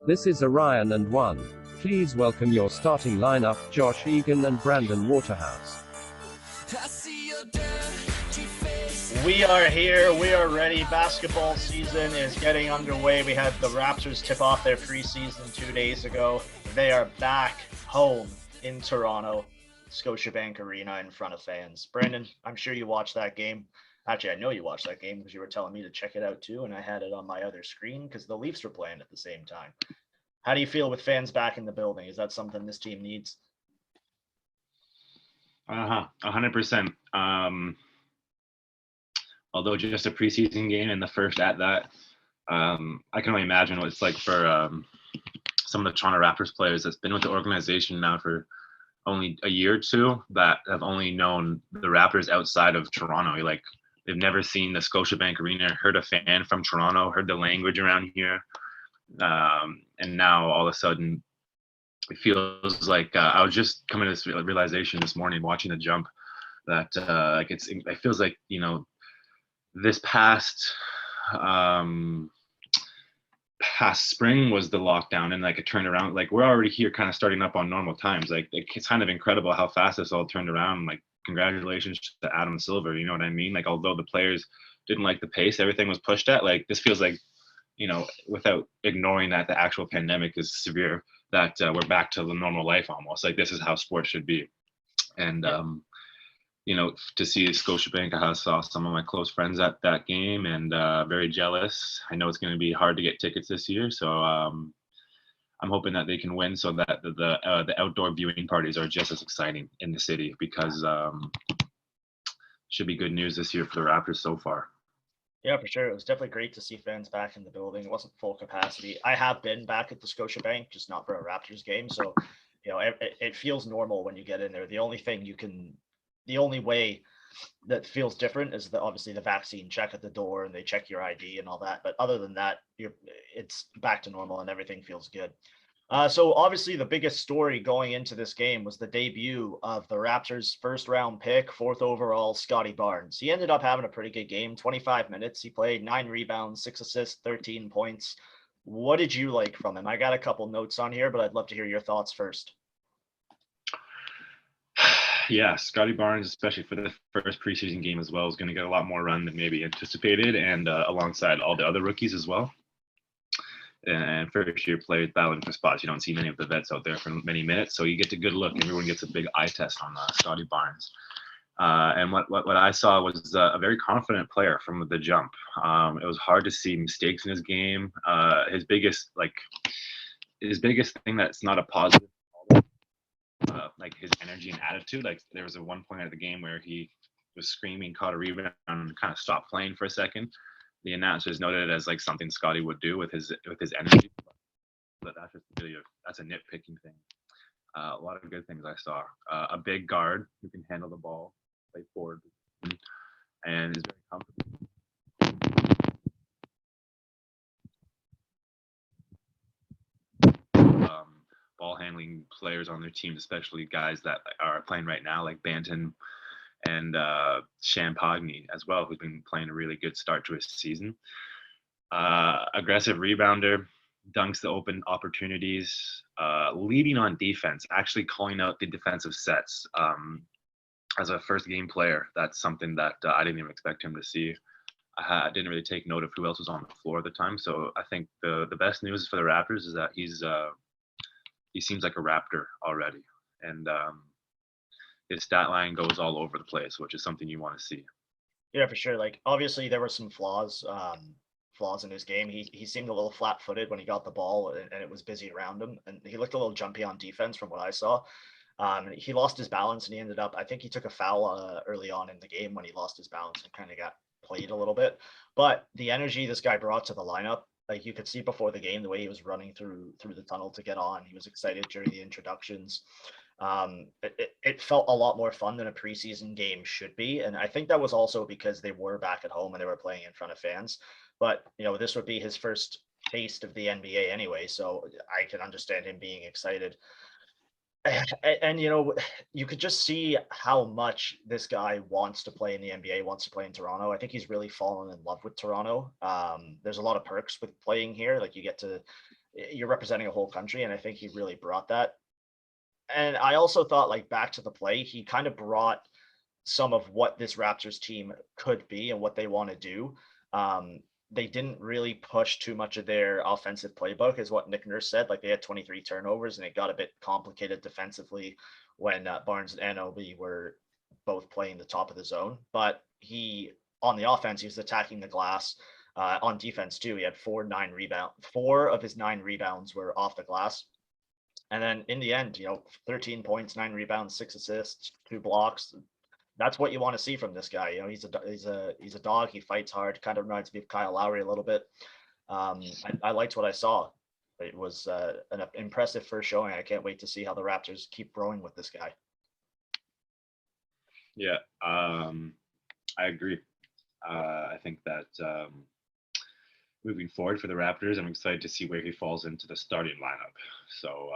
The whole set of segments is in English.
This is Orion and One. Please welcome your starting lineup, Josh Egan and Brandon Waterhouse. We are here. We are ready. Basketball season is getting underway. We had the Raptors tip off their preseason 2 days ago. They are back home in Toronto, Scotiabank Arena in front of fans. Brandon, I'm sure you watched that game. Actually, I know you watched that game because you were telling me to check it out too, and I had it on my other screen because the Leafs were playing at the same time. How do you feel with fans back in the building? Is that something this team needs? 100%. Although just a preseason game and the first at that, I can only imagine what it's like for some of the Toronto Raptors players that's been with the organization now for only a year or two, that have only known the Raptors outside of Toronto. Like, they've never seen the Scotiabank Arena, heard a fan from Toronto, heard the language around here. And now all of a sudden it feels like I was just coming to this realization this morning watching the jump that it feels like, this past spring was the lockdown, and like it turned around. Like, we're already here kind of starting up on normal times. Like, it's kind of incredible how fast this all turned around. Like, congratulations to Adam Silver, you know what I mean? Like, although the players didn't like the pace everything was pushed at, like, this feels like, without ignoring that the actual pandemic is severe, that we're back to the normal life almost. Like, this is how sports should be. And to see Scotiabank, I saw some of my close friends at that game, and very jealous. I know it's going to be hard to get tickets this year, so I'm hoping that they can win, so that the outdoor viewing parties are just as exciting in the city, because should be good news this year for the Raptors so far. Yeah, for sure. It was definitely great to see fans back in the building. It wasn't full capacity. I have been back at the Scotiabank, just not for a Raptors game. So, it feels normal when you get in there. The only way that feels different is obviously the vaccine check at the door, and they check your ID and all that. But other than that, it's back to normal and everything feels good. So obviously the biggest story going into this game was the debut of the Raptors' first round pick, 4th overall, Scottie Barnes. He ended up having a pretty good game, 25 minutes. He played 9 rebounds, 6 assists, 13 points. What did you like from him? I got a couple notes on here, but I'd love to hear your thoughts first. Yeah, Scottie Barnes, especially for the first preseason game as well, is going to get a lot more run than maybe anticipated, and alongside all the other rookies as well. And first-year players battling for spots. You don't see many of the vets out there for many minutes, so you get a good look. Everyone gets a big eye test on Scottie Barnes. And what I saw was a very confident player from the jump. It was hard to see mistakes in his game. His biggest thing that's not a positive, like his energy and attitude. Like, there was a one point of the game where he was screaming, caught a rebound, and kind of stopped playing for a second. The announcers noted it as like something Scottie would do with his energy, but that's a nitpicking thing. A lot of good things I saw. A big guard who can handle the ball, play forward, and is very comfortable. Ball handling players on their team, especially guys that are playing right now, like Banton and Champagne as well, who's been playing a really good start to his season. Aggressive rebounder, dunks the open opportunities, leading on defense, actually calling out the defensive sets. As a first game player, that's something that I didn't even expect him to see. I didn't really take note of who else was on the floor at the time. So I think the best news for the Raptors is that he seems like a Raptor already. And his stat line goes all over the place, which is something you want to see. Yeah, for sure. Like, obviously there were some flaws in his game. He seemed a little flat-footed when he got the ball, and it was busy around him, and he looked a little jumpy on defense from what I saw. He lost his balance, and he ended up, I think he took a foul early on in the game when he lost his balance and kind of got played a little bit. But the energy this guy brought to the lineup, like, you could see before the game, the way he was running through the tunnel to get on. He was excited during the introductions. It felt a lot more fun than a preseason game should be. And I think that was also because they were back at home and they were playing in front of fans. But, this would be his first taste of the NBA anyway. So I can understand him being excited. And you could just see how much this guy wants to play in the NBA, wants to play in Toronto. I think he's really fallen in love with Toronto. There's a lot of perks with playing here. Like, you get to you're representing a whole country, and I think he really brought that. And I also thought, like, back to the play, he kind of brought some of what this Raptors team could be and what they want to do. They didn't really push too much of their offensive playbook, is what Nick Nurse said. Like, they had 23 turnovers, and it got a bit complicated defensively when Barnes and Anunoby were both playing the top of the zone. But on the offense, he was attacking the glass. On defense too, he had 4 of his 9 rebounds were off the glass. And then in the end, 13 points, 9 rebounds, 6 assists, 2 blocks. That's what you want to see from this guy. He's a dog. He fights hard. Kind of reminds me of Kyle Lowry a little bit. I liked what I saw. It was an impressive first showing. I can't wait to see how the Raptors keep growing with this guy. Yeah, I agree. I think that moving forward for the Raptors, I'm excited to see where he falls into the starting lineup. So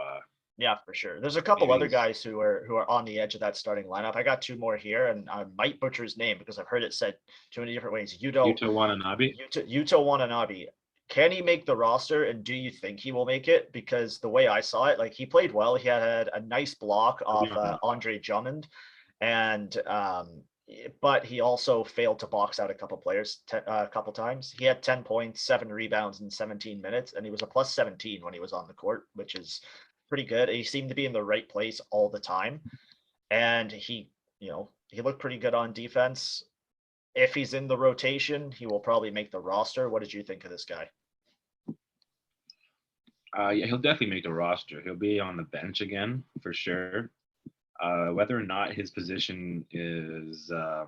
yeah, for sure. There's a couple other guys who are on the edge of that starting lineup. I got 2 more here, and I might butcher his name because I've heard it said too many different ways. Yuta Watanabe. Can he make the roster, and do you think he will make it? Because the way I saw it, like, he played well. He had a nice block off Andre Drummond, and but he also failed to box out a couple times. He had 10 points, 7 rebounds in 17 minutes, and he was a plus 17 when he was on the court, which is pretty good. He seemed to be in the right place all the time, and he looked pretty good on defense. If he's in the rotation, he will probably make the roster. What did you think of this guy? Yeah, he'll definitely make the roster. He'll be on the bench again for sure. Whether or not his position is, I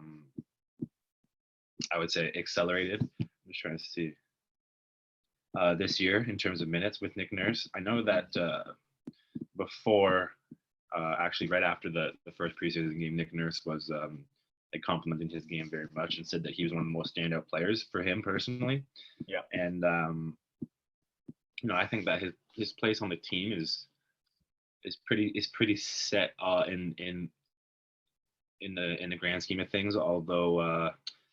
would say, accelerated. I'm just trying to see this year in terms of minutes with Nick Nurse. I know that before, actually right after the first preseason game, Nick Nurse was complimenting his game very much and said that he was one of the most standout players for him personally. Yeah. And I think that his place on the team is pretty set in the grand scheme of things. Although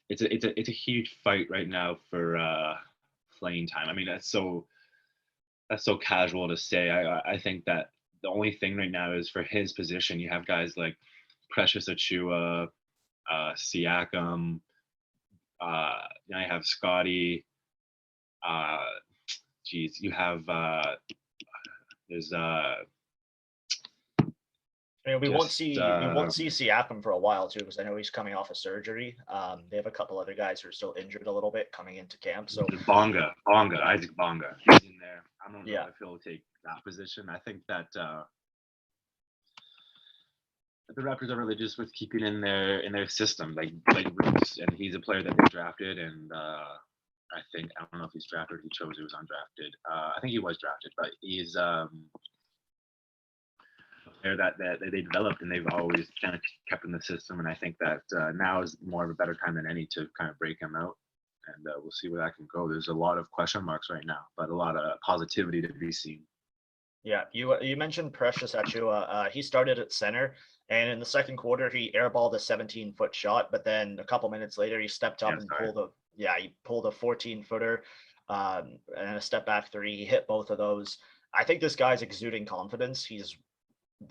it's a huge fight right now for playing time. I mean, that's so casual to say. I think that the only thing right now is for his position, you have guys like Precious Achiuwa, Siakam. Now you have Scottie. You have there's we won't see Siakam for a while too, because I know he's coming off of surgery. They have a couple other guys who are still injured a little bit coming into camp. So Isaac Bonga, he's in there. I don't know if he'll take that position. I think that the Raptors are really just with keeping in their system, like roots, and he's a player that they drafted, and I don't know if he's drafted or he chose he was undrafted. I think he was drafted, but he's a player that they developed and they've always kind of kept in the system, and I think that now is more of a better time than any to kind of break him out, and we'll see where that can go. There's a lot of question marks right now, but a lot of positivity to be seen. Yeah, you mentioned Precious Achiuwa. He started at center, and in the second quarter, he airballed a 17-foot shot, but then a couple minutes later, he stepped up and pulled a 14-footer and a step back 3. He hit both of those. I think this guy's exuding confidence. He's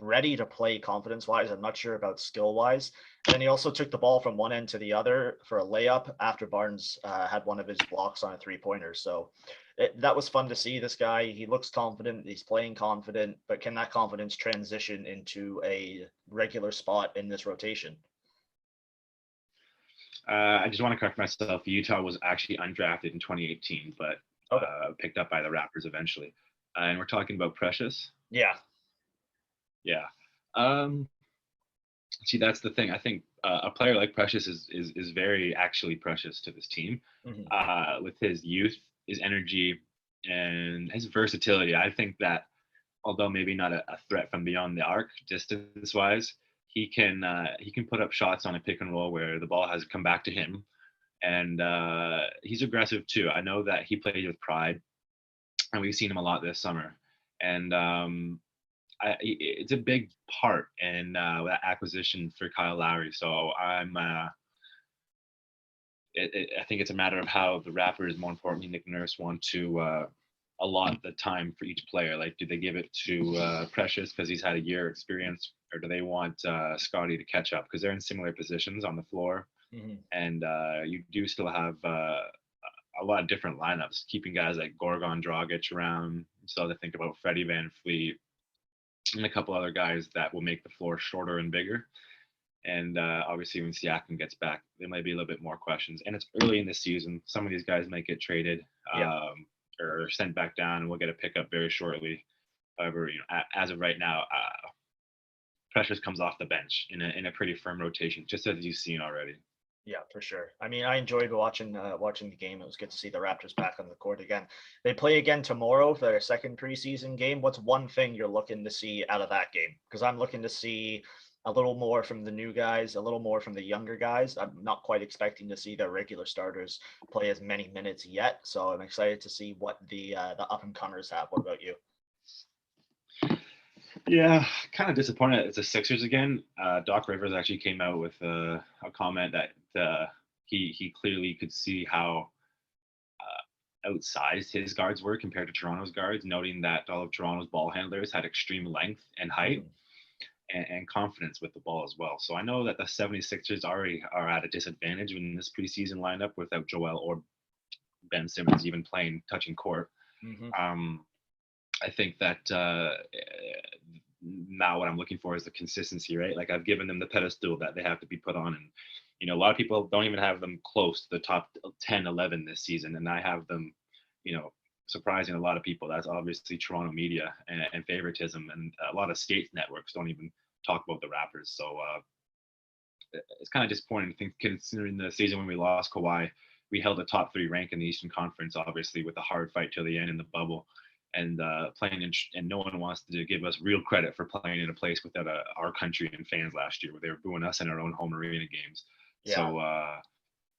ready to play confidence-wise. I'm not sure about skill-wise. And then he also took the ball from one end to the other for a layup after Barnes had one of his blocks on a 3-pointer. So that was fun to see. This guy, he looks confident. He's playing confident, but can that confidence transition into a regular spot in this rotation? I just want to correct myself. Utah was actually undrafted in 2018, but picked up by the Raptors eventually. And we're talking about Precious. Yeah. Yeah. See, that's the thing. I think a player like Precious is very actually precious to this team. Mm-hmm. With his youth, his energy, and his versatility. I think that although maybe not a threat from beyond the arc distance-wise, he can put up shots on a pick and roll where the ball has come back to him, and he's aggressive too. I know that he plays with pride, and we've seen him a lot this summer, and it's a big part in that acquisition for Kyle Lowry. So I think it's a matter of how the Raptors, more importantly Nick Nurse, want to allot the time for each player? Like, do they give it to Precious because he's had a year experience, or do they want Scottie to catch up because they're in similar positions on the floor? Mm-hmm. And you do still have a lot of different lineups, keeping guys like Gorgon Dragic around. You still have to think about Freddie Van Fleet and a couple other guys that will make the floor shorter and bigger. And obviously, when Siakam gets back, there might be a little bit more questions. And it's early in the season. Some of these guys might get traded or sent back down, and we'll get a pickup very shortly. However, as of right now, Precious comes off the bench in a pretty firm rotation, just as you've seen already. Yeah, for sure. I mean, I enjoyed watching the game. It was good to see the Raptors back on the court again. They play again tomorrow for their second preseason game. What's one thing you're looking to see out of that game? Because I'm looking to see a little more from the new guys, a little more from the younger guys. I'm not quite expecting to see their regular starters play as many minutes yet. So I'm excited to see what the up and comers have. What about you? Yeah, kind of disappointed it's the Sixers again. Doc Rivers actually came out with a comment that he clearly could see how outsized his guards were compared to Toronto's guards, noting that all of Toronto's ball handlers had extreme length and height and confidence with the ball as well. So I know that the 76ers already are at a disadvantage in this preseason lineup without Joel or Ben Simmons even touching court. Mm-hmm. I think that now what I'm looking for is the consistency, right? Like, I've given them the pedestal that they have to be put on. And, a lot of people don't even have them close to the top 10, 11 this season. And I have them, surprising a lot of people. That's obviously Toronto media and favoritism. And a lot of skate networks don't even talk about the Raptors. So it's kind of disappointing, I think, considering the season when we lost Kawhi. We held a top 3 rank in the Eastern Conference, obviously, with a hard fight till the end in the bubble. And playing and no one wants to give us real credit for playing in a place without our country and fans last year, where they were booing us in our own home arena games. Yeah. So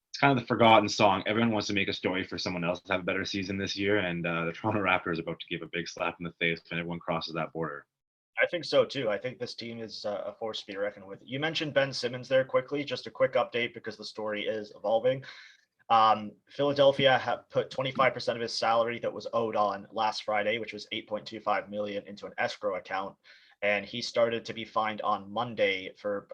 it's kind of the forgotten song. Everyone wants to make a story for someone else to have a better season this year, and the Toronto Raptors are about to give a big slap in the face when everyone crosses that border. I think so too. I think this team is a force to be reckoned with. You mentioned Ben Simmons there quickly. Just a quick update because the story is evolving. Philadelphia have put 25% of his salary that was owed on last Friday, which was $8.25 million, into an escrow account, and he started to be fined on Monday for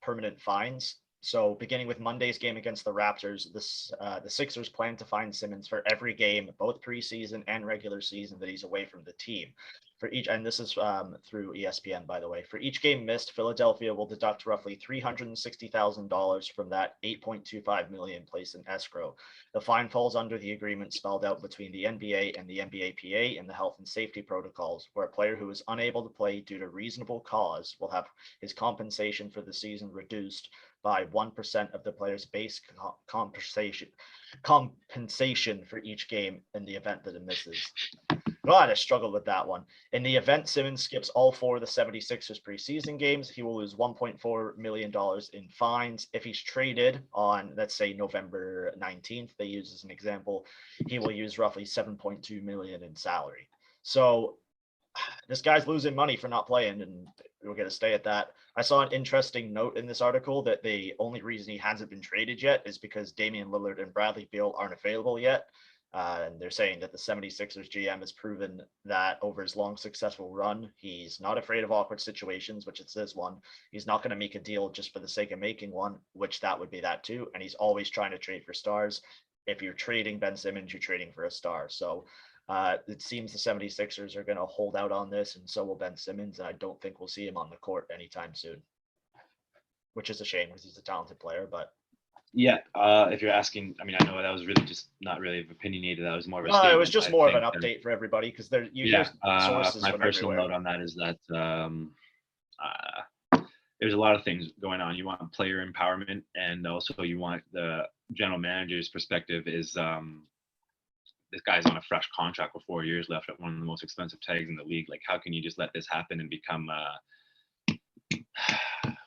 permanent fines. So beginning with Monday's game against the Raptors, the Sixers plan to fine Simmons for every game, both preseason and regular season, that he's away from the team. For each, and this is through ESPN, by the way, for each game missed, Philadelphia will deduct roughly $360,000 from that $8.25 million placed in escrow. The fine falls under the agreement spelled out between the NBA and the NBAPA in the health and safety protocols, where a player who is unable to play due to reasonable cause will have his compensation for the season reduced by 1% of the player's base compensation for each game in the event that it misses. God, I struggled with that one. In the event Simmons skips all 4 of the 76ers preseason games, he will lose $1.4 million in fines. If he's traded on, let's say, November 19th, they use as an example, he will use roughly $7.2 million in salary. So this guy's losing money for not playing, and we're going to stay at that. I saw an interesting note in this article that the only reason he hasn't been traded yet is because Damian Lillard and Bradley Beal aren't available yet. And they're saying that the 76ers GM has proven that over his long, successful run, he's not afraid of awkward situations, which it's this one. He's not going to make a deal just for the sake of making one, which that would be that too. And he's always trying to trade for stars. If you're trading Ben Simmons, you're trading for a star. So it seems the 76ers are going to hold out on this, and so will Ben Simmons. And I don't think we'll see him on the court anytime soon, which is a shame because he's a talented player, but. Yeah, if you're asking, I mean, I know that was really just not really opiniated. That was more of a statement. It was just more of an update for everybody because there you hear sources my from personal everywhere. note on that is that there's a lot of things going on. You want player empowerment, and also you want the general manager's perspective is this guy's on a fresh contract with 4 years left at one of the most expensive tags in the league. Like, how can you just let this happen and become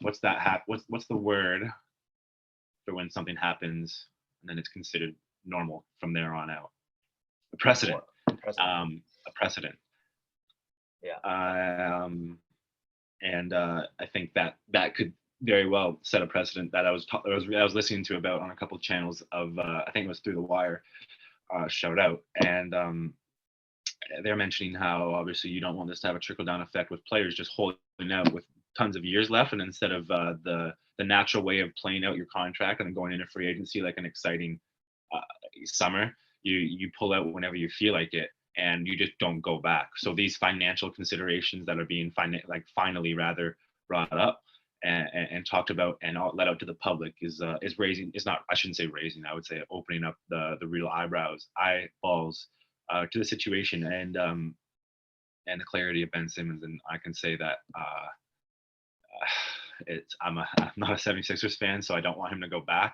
what's the word for when something happens and then it's considered normal from there on out? A precedent. A precedent. Yeah. And I think that could very well set a precedent that I was listening to about on a couple of channels of I think it was Through the Wire, shout out, and they're mentioning how obviously you don't want this to have a trickle down effect with players just holding out with tons of years left, and instead of the natural way of playing out your contract and then going into free agency like an exciting summer, you pull out whenever you feel like it, and you just don't go back. So these financial considerations that are being finally rather brought up and talked about and let out to the public is raising. Is not, I shouldn't say raising. I would say opening up the real eyeballs to the situation and the clarity of Ben Simmons. And I can say that I'm not a 76ers fan, so I don't want him to go back.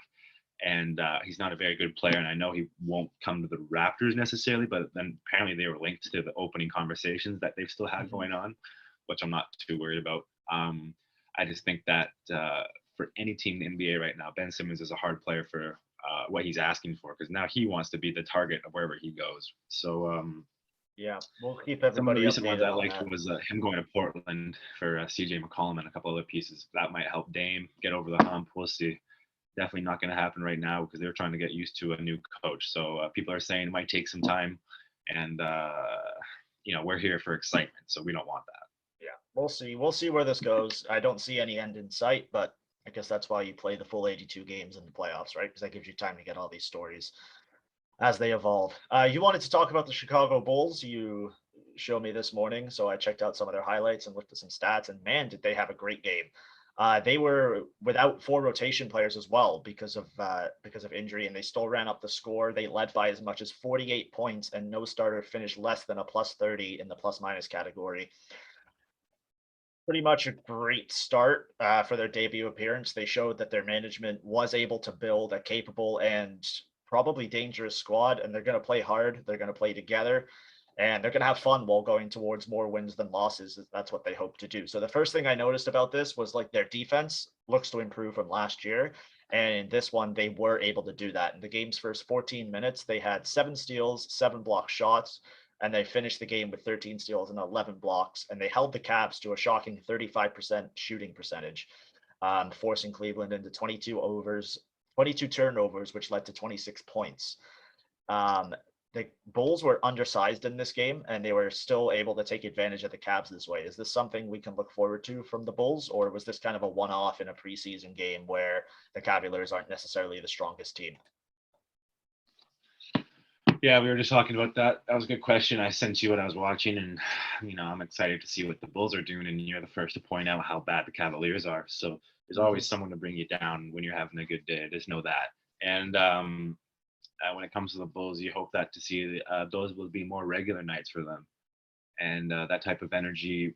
And he's not a very good player, and I know he won't come to the Raptors necessarily, but then apparently they were linked to the opening conversations that they've still had going on, which I'm not too worried about. I just think that for any team in the NBA right now, Ben Simmons is a hard player for what he's asking for, because now he wants to be the target of wherever he goes. So yeah, we'll keep some of the everybody recent ones updated I on liked that. was him going to Portland for CJ McCollum and a couple other pieces. That might help Dame get over the hump. We'll see. Definitely not going to happen right now because they're trying to get used to a new coach. So people are saying it might take some time, and we're here for excitement, so we don't want that. Yeah, we'll see. We'll see where this goes. I don't see any end in sight, but I guess that's why you play the full 82 games in the playoffs, right? Because that gives you time to get all these stories as they evolve. You wanted to talk about the Chicago Bulls. You showed me this morning, so I checked out some of their highlights and looked at some stats, and man, did they have a great game. They were without 4 rotation players as well because of injury, and they still ran up the score. They led by as much as 48 points, and no starter finished less than a plus 30 in the plus minus category. Pretty much a great start for their debut appearance. They showed that their management was able to build a capable and probably dangerous squad, and they're going to play hard. They're going to play together. And they're going to have fun while going towards more wins than losses. That's what they hope to do. So the first thing I noticed about this was like their defense looks to improve from last year. And in this one, they were able to do that. In the game's first 14 minutes, they had 7 steals, 7 block shots, and they finished the game with 13 steals and 11 blocks. And they held the Cavs to a shocking 35% shooting percentage, forcing Cleveland into 22 turnovers, which led to 26 points. The Bulls were undersized in this game, and they were still able to take advantage of the Cavs this way. Is this something we can look forward to from the Bulls, or was this kind of a one-off in a preseason game where the Cavaliers aren't necessarily the strongest team? Yeah, we were just talking about that. That was a good question. I sent you what I was watching, and I'm excited to see what the Bulls are doing, and you're the first to point out how bad the Cavaliers are. So there's always someone to bring you down when you're having a good day. Just know that. And when it comes to the Bulls, you hope that to see those will be more regular nights for them. And that type of energy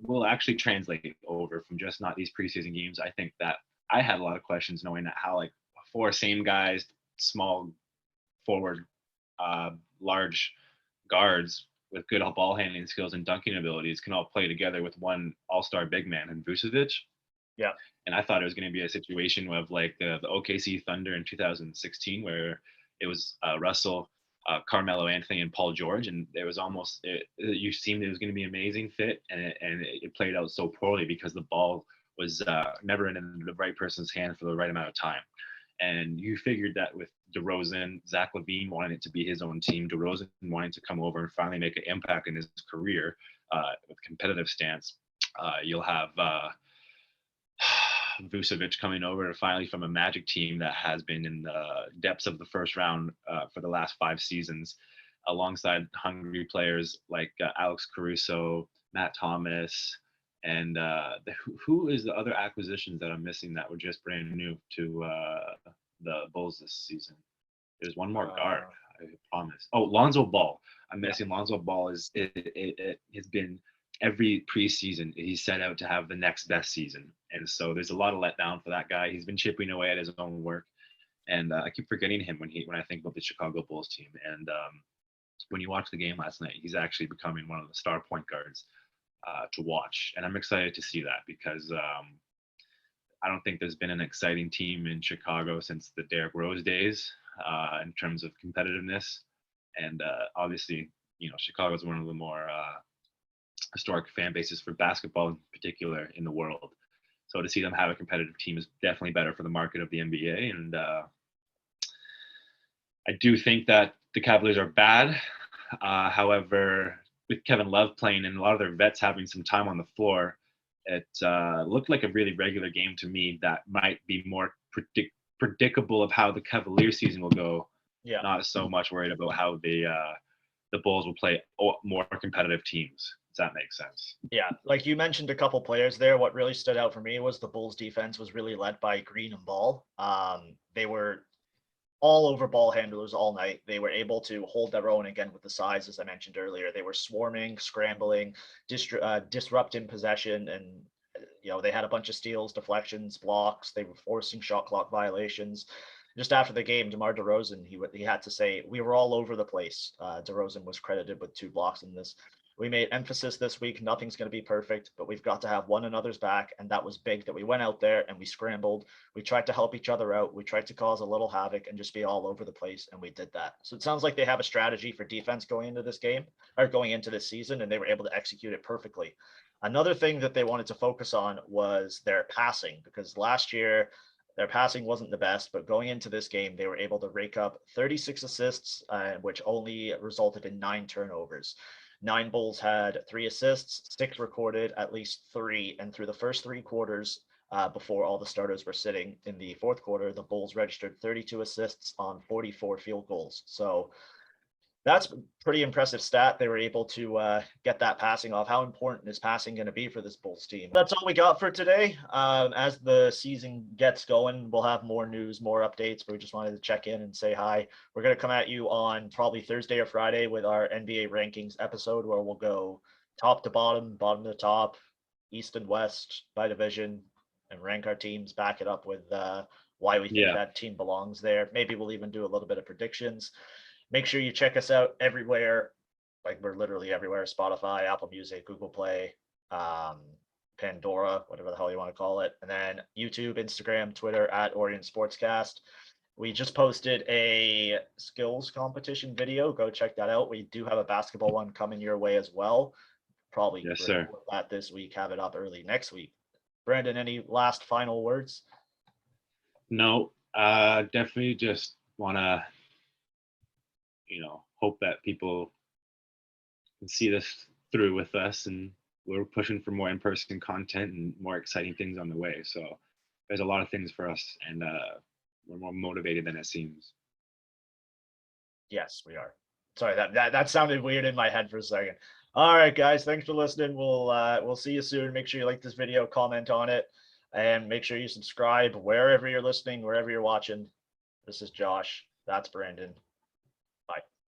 will actually translate over from just not these preseason games. I think that I had a lot of questions knowing that how like 4 same guys, small forward, large guards with good ball handling skills and dunking abilities can all play together with one all-star big man in Vucevic. Yeah. And I thought it was going to be a situation of like the OKC Thunder in 2016 where it was Russell, Carmelo Anthony, and Paul George, and it was almost you seemed it was going to be an amazing fit, and it played out so poorly because the ball was never in the right person's hand for the right amount of time. And you figured that with DeRozan, Zach LaVine wanting it to be his own team, DeRozan wanting to come over and finally make an impact in his career with competitive stance, you'll have Vucevic coming over finally from a Magic team that has been in the depths of the first round for the last 5 seasons, alongside hungry players like Alex Caruso, Matt Thomas, and who is the other acquisitions that I'm missing that were just brand new to the Bulls this season? There's one more guard, I promise. Oh, Lonzo Ball. I'm missing Lonzo Ball. It has been every preseason he's set out to have the next best season, and so there's a lot of letdown for that guy. He's been chipping away at his own work, and I keep forgetting him when I think about the Chicago Bulls team. And when you watch the game last night, he's actually becoming one of the star point guards to watch, and I'm excited to see that because I don't think there's been an exciting team in Chicago since the Derrick Rose days in terms of competitiveness, and obviously Chicago is one of the more historic fan bases for basketball in particular in the world. So to see them have a competitive team is definitely better for the market of the NBA. And I do think that the Cavaliers are bad. However, with Kevin Love playing and a lot of their vets having some time on the floor, it looked like a really regular game to me that might be more predictable of how the Cavalier season will go. Yeah. Not so much worried about how the Bulls will play more competitive teams. Does that make sense? Yeah, like you mentioned a couple players there. What really stood out for me was the Bulls defense was really led by Green and Ball. They were all over ball handlers all night. They were able to hold their own again with the size, as I mentioned earlier. They were swarming, scrambling, disrupting possession, and they had a bunch of steals, deflections, blocks. They were forcing shot clock violations. Just after the game, DeMar DeRozan, he had to say, we were all over the place. DeRozan was credited with 2 blocks in this. We made emphasis this week. Nothing's going to be perfect, but we've got to have one another's back. And that was big that we went out there and we scrambled. We tried to help each other out. We tried to cause a little havoc and just be all over the place. And we did that. So it sounds like they have a strategy for defense going into this game or going into this season, and they were able to execute it perfectly. Another thing that they wanted to focus on was their passing, because last year their passing wasn't the best, but going into this game, they were able to rake up 36 assists, which only resulted in 9 turnovers. 9 Bulls had 3 assists, 6 recorded, at least 3. And through the first 3 quarters, before all the starters were sitting in the fourth quarter, the Bulls registered 32 assists on 44 field goals. So that's a pretty impressive stat. They were able to get that passing off. How important is passing going to be for this Bulls team? That's all we got for today. As the season gets going, we'll have more news, more updates, but we just wanted to check in and say hi. We're going to come at you on probably Thursday or Friday with our NBA rankings episode, where we'll go top to bottom, bottom to top, east and west by division, and rank our teams, back it up with why we think that team belongs there. Maybe we'll even do a little bit of predictions. Make sure you check us out everywhere. Like, we're literally everywhere: Spotify, Apple Music, Google Play, Pandora, whatever the hell you want to call it. And then YouTube, Instagram, Twitter at Orion Sportscast. We just posted a skills competition video. Go check that out. We do have a basketball one coming your way as well. Probably record that this week, have it up early next week. Brandon, any last final words? No, definitely just want to hope that people can see this through with us, and we're pushing for more in-person content and more exciting things on the way. So there's a lot of things for us, and we're more motivated than it seems. Yes, we are. Sorry, that sounded weird in my head for a second. All right, guys, thanks for listening. We'll see you soon. Make sure you like this video, comment on it, and make sure you subscribe wherever you're listening, wherever you're watching. This is Josh. That's Brandon.